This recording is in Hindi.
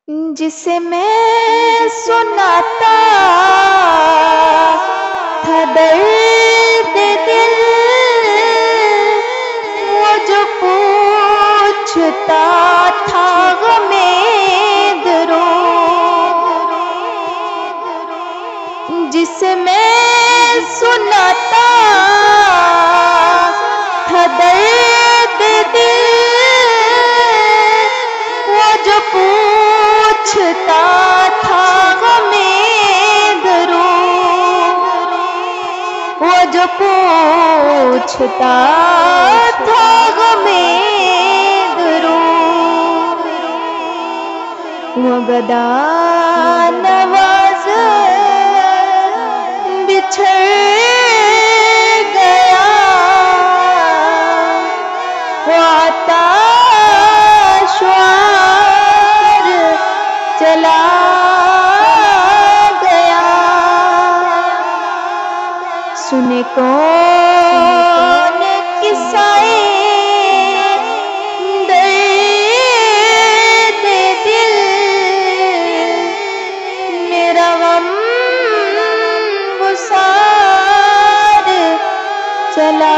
जिसे मैं सुनाता था दर्द दिल, वो जो पूछता था गमे दरूद। जिसे मैं सुनाता था दर्द दिल, वो जो पूछता था गमे दरूद, वो जो पूछता था गमे दरूद। वो गदा नवाज बिछड़ गया, वो आताशवार चला गया। सुने कौन किस्साए दर्द दिल, मेरा गम गुसार चला